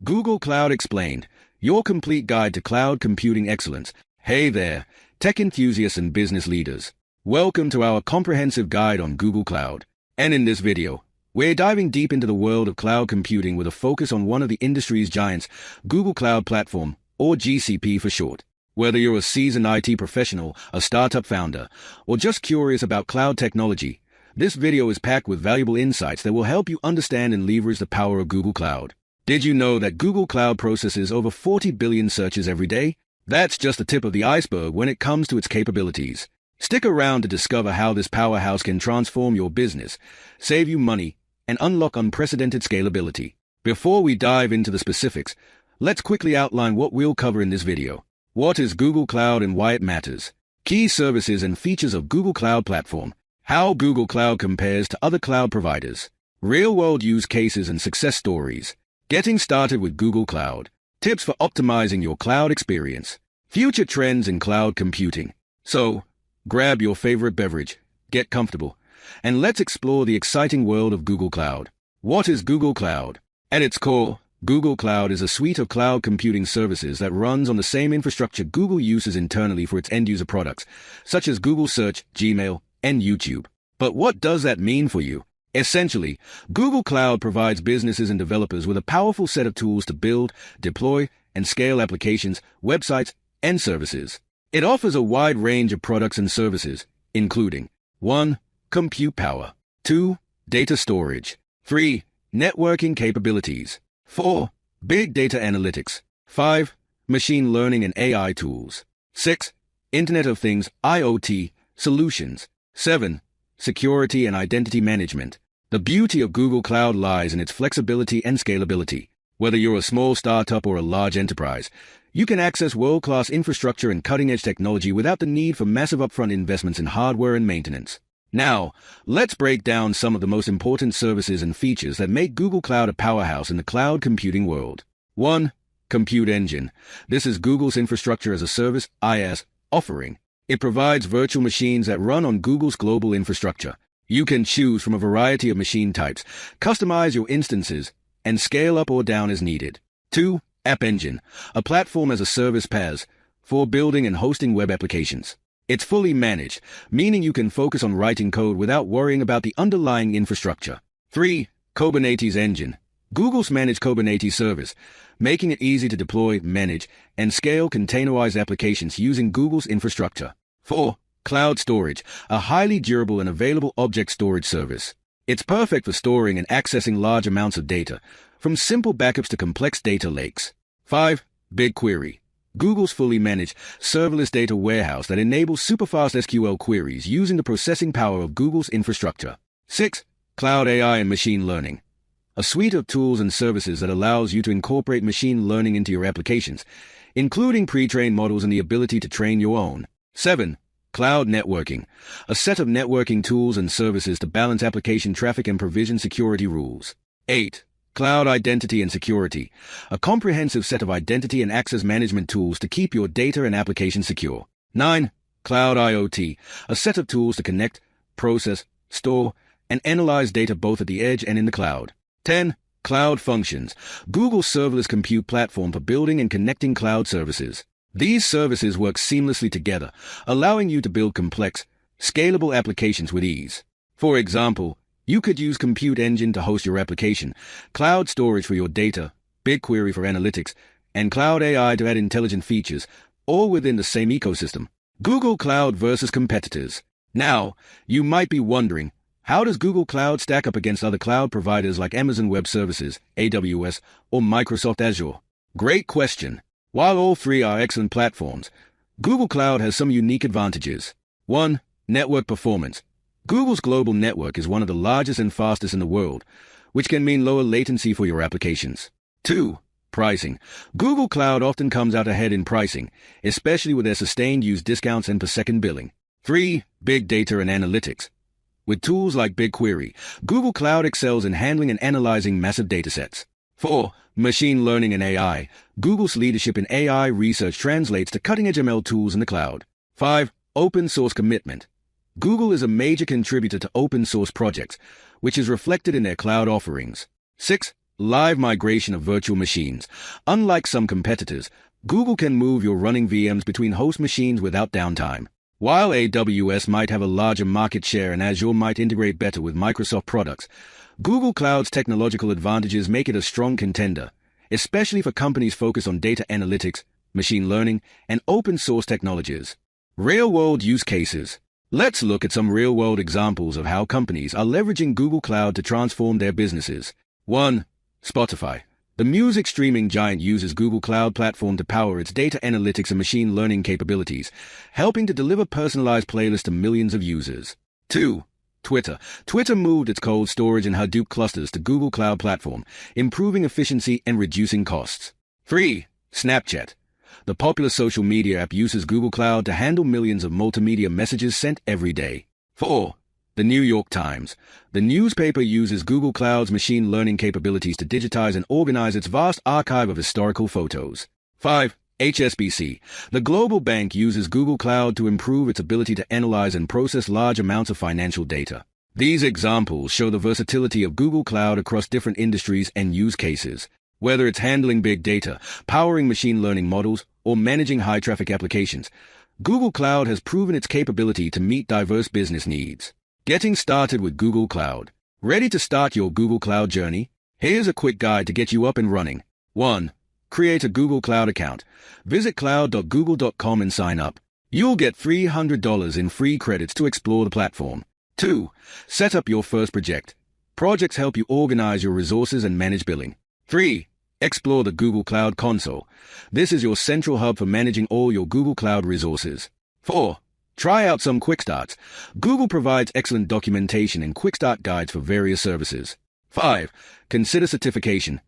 Google Cloud Explained, your complete guide to cloud computing excellence. Hey there, tech enthusiasts and business leaders. Welcome to our comprehensive guide on Google Cloud. And in this video, we're diving deep into the world of cloud computing with a focus on one of the industry's giants, Google Cloud Platform, or GCP for short. Whether you're a seasoned IT professional, a startup founder, or just curious about cloud technology, this video is packed with valuable insights that will help you understand and leverage the power of Google Cloud. Did you know that Google Cloud processes over 40 billion searches every day? That's just the tip of the iceberg when it comes to its capabilities. Stick around to discover how this powerhouse can transform your business, save you money, and unlock unprecedented scalability. Before we dive into the specifics, let's quickly outline what we'll cover in this video. What is Google Cloud and why it matters? Key services and features of Google Cloud Platform. How Google Cloud compares to other cloud providers. Real-world use cases and success stories. Getting started with Google Cloud. Tips for optimizing your cloud experience. Future trends in cloud computing. So, grab your favorite beverage, get comfortable, and let's explore the exciting world of Google Cloud. What is Google Cloud? At its core, Google Cloud is a suite of cloud computing services that runs on the same infrastructure Google uses internally for its end-user products, such as Google Search, Gmail, and YouTube. But what does that mean for you? Essentially, Google Cloud provides businesses and developers with a powerful set of tools to build, deploy, and scale applications, websites, and services. It offers a wide range of products and services, including 1. Compute power. 2. Data storage. 3. Networking capabilities. 4. Big data analytics. 5. Machine learning and AI tools. 6. Internet of Things, IoT, solutions. 7. Security and identity management. The beauty of Google Cloud lies in its flexibility and scalability. Whether you're a small startup or a large enterprise, you can access world-class infrastructure and cutting-edge technology without the need for massive upfront investments in hardware and maintenance. Now, let's break down some of the most important services and features that make Google Cloud a powerhouse in the cloud computing world. 1. Compute Engine. This is Google's infrastructure as a service, IaaS, offering. It provides virtual machines that run on Google's global infrastructure. You can choose from a variety of machine types, customize your instances, and scale up or down as needed. 2. App Engine, a platform as a service PaaS, for building and hosting web applications. It's fully managed, meaning you can focus on writing code without worrying about the underlying infrastructure. 3. Kubernetes Engine, Google's managed Kubernetes service, making it easy to deploy, manage, and scale containerized applications using Google's infrastructure. 4. Cloud Storage, a highly durable and available object storage service. It's perfect for storing and accessing large amounts of data, from simple backups to complex data lakes. 5. BigQuery, Google's fully managed, serverless data warehouse that enables superfast SQL queries using the processing power of Google's infrastructure. 6. Cloud AI and Machine Learning, a suite of tools and services that allows you to incorporate machine learning into your applications, including pre-trained models and the ability to train your own. 7. Cloud Networking, a set of networking tools and services to balance application traffic and provision security rules. 8. Cloud Identity and Security, a comprehensive set of identity and access management tools to keep your data and applications secure. 9. Cloud IoT, a set of tools to connect, process, store, and analyze data both at the edge and in the cloud. 10. Cloud Functions, Google's serverless compute platform for building and connecting cloud services. These services work seamlessly together, allowing you to build complex, scalable applications with ease. For example, you could use Compute Engine to host your application, Cloud Storage for your data, BigQuery for analytics, and Cloud AI to add intelligent features, all within the same ecosystem. Google Cloud versus competitors. Now, you might be wondering, how does Google Cloud stack up against other cloud providers like Amazon Web Services, AWS, or Microsoft Azure? Great question. While all three are excellent platforms, Google Cloud has some unique advantages. 1. Network performance. Google's global network is one of the largest and fastest in the world, which can mean lower latency for your applications. 2. Pricing. Google Cloud often comes out ahead in pricing, especially with their sustained use discounts and per-second billing. 3. Big data and analytics. With tools like BigQuery, Google Cloud excels in handling and analyzing massive datasets. 4. Machine learning and AI. Google's leadership in AI research translates to cutting-edge ML tools in the cloud. 5. Open source commitment. Google is a major contributor to open source projects, which is reflected in their cloud offerings. 6. Live migration of virtual machines. Unlike some competitors, Google can move your running VMs between host machines without downtime. While AWS might have a larger market share and Azure might integrate better with Microsoft products, Google Cloud's technological advantages make it a strong contender, especially for companies focused on data analytics, machine learning, and open source technologies. Real-world use cases. Let's look at some real-world examples of how companies are leveraging Google Cloud to transform their businesses. 1. Spotify. The music streaming giant uses Google Cloud Platform to power its data analytics and machine learning capabilities, helping to deliver personalized playlists to millions of users. 2. Twitter. Twitter moved its cold storage and Hadoop clusters to Google Cloud Platform, improving efficiency and reducing costs. 3. Snapchat. The popular social media app uses Google Cloud to handle millions of multimedia messages sent every day. 4. The New York Times. The newspaper uses Google Cloud's machine learning capabilities to digitize and organize its vast archive of historical photos. 5. HSBC. The global bank uses Google Cloud to improve its ability to analyze and process large amounts of financial data. These examples show the versatility of Google Cloud across different industries and use cases. Whether it's handling big data, powering machine learning models, or managing high-traffic applications, Google Cloud has proven its capability to meet diverse business needs. Getting started with Google Cloud. Ready to start your Google Cloud journey? Here's a quick guide to get you up and running. 1. Create a Google Cloud account. Visit cloud.google.com and sign up. You'll get $300 in free credits to explore the platform. 2. Set up your first project. Projects help you organize your resources and manage billing. 3. Explore the Google Cloud Console. This is your central hub for managing all your Google Cloud resources. 4. Try out some quick starts. Google provides excellent documentation and quick start guides for various services. 5. Consider certification.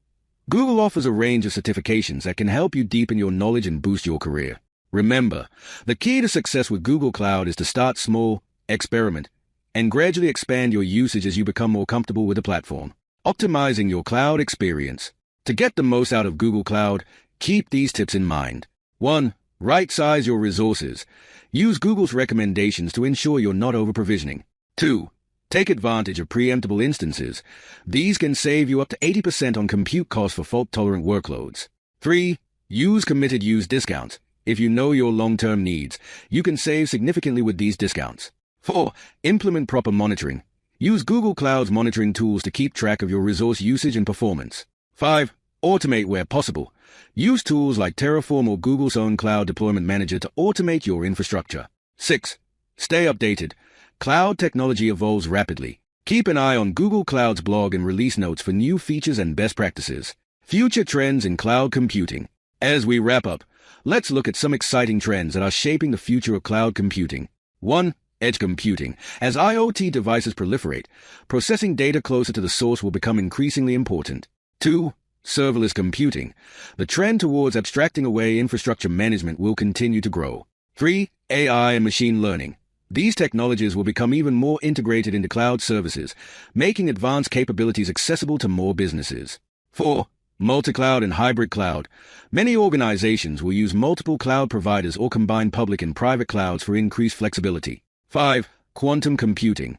Google offers a range of certifications that can help you deepen your knowledge and boost your career. Remember, the key to success with Google Cloud is to start small, experiment, and gradually expand your usage as you become more comfortable with the platform. Optimizing your cloud experience. To get the most out of Google Cloud, keep these tips in mind. 1. Right-size your resources. Use Google's recommendations to ensure you're not over-provisioning. 2. Take advantage of preemptible instances. These can save you up to 80% on compute costs for fault-tolerant workloads. 3. Use committed use discounts. If you know your long-term needs, you can save significantly with these discounts. 4. Implement proper monitoring. Use Google Cloud's monitoring tools to keep track of your resource usage and performance. 5. Automate where possible. Use tools like Terraform or Google's own Cloud Deployment Manager to automate your infrastructure. 6. Stay updated. Cloud technology evolves rapidly. Keep an eye on Google Cloud's blog and release notes for new features and best practices. Future trends in cloud computing. As we wrap up, let's look at some exciting trends that are shaping the future of cloud computing. 1. Edge computing. As IoT devices proliferate, processing data closer to the source will become increasingly important. 2. Serverless computing. The trend towards abstracting away infrastructure management will continue to grow. 3. AI and machine learning. These technologies will become even more integrated into cloud services, making advanced capabilities accessible to more businesses. 4. Multi-cloud and hybrid cloud. Many organizations will use multiple cloud providers or combine public and private clouds for increased flexibility. 5. Quantum computing.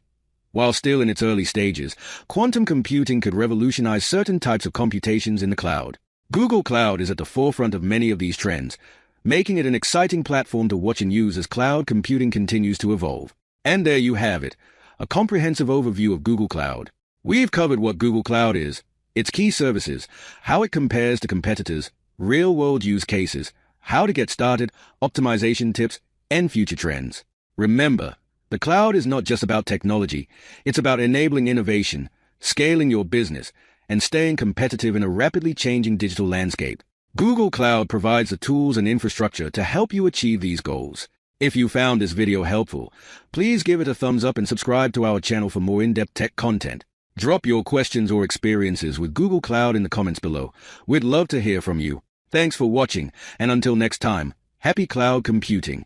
While still in its early stages, quantum computing could revolutionize certain types of computations in the cloud. Google Cloud is at the forefront of many of these trends, making it an exciting platform to watch and use as cloud computing continues to evolve. And there you have it, a comprehensive overview of Google Cloud. We've covered what Google Cloud is, its key services, how it compares to competitors, real-world use cases, how to get started, optimization tips, and future trends. Remember, the cloud is not just about technology, it's about enabling innovation, scaling your business, and staying competitive in a rapidly changing digital landscape. Google Cloud provides the tools and infrastructure to help you achieve these goals. If you found this video helpful, please give it a thumbs up and subscribe to our channel for more in-depth tech content. Drop your questions or experiences with Google Cloud in the comments below. We'd love to hear from you. Thanks for watching, and until next time, happy cloud computing.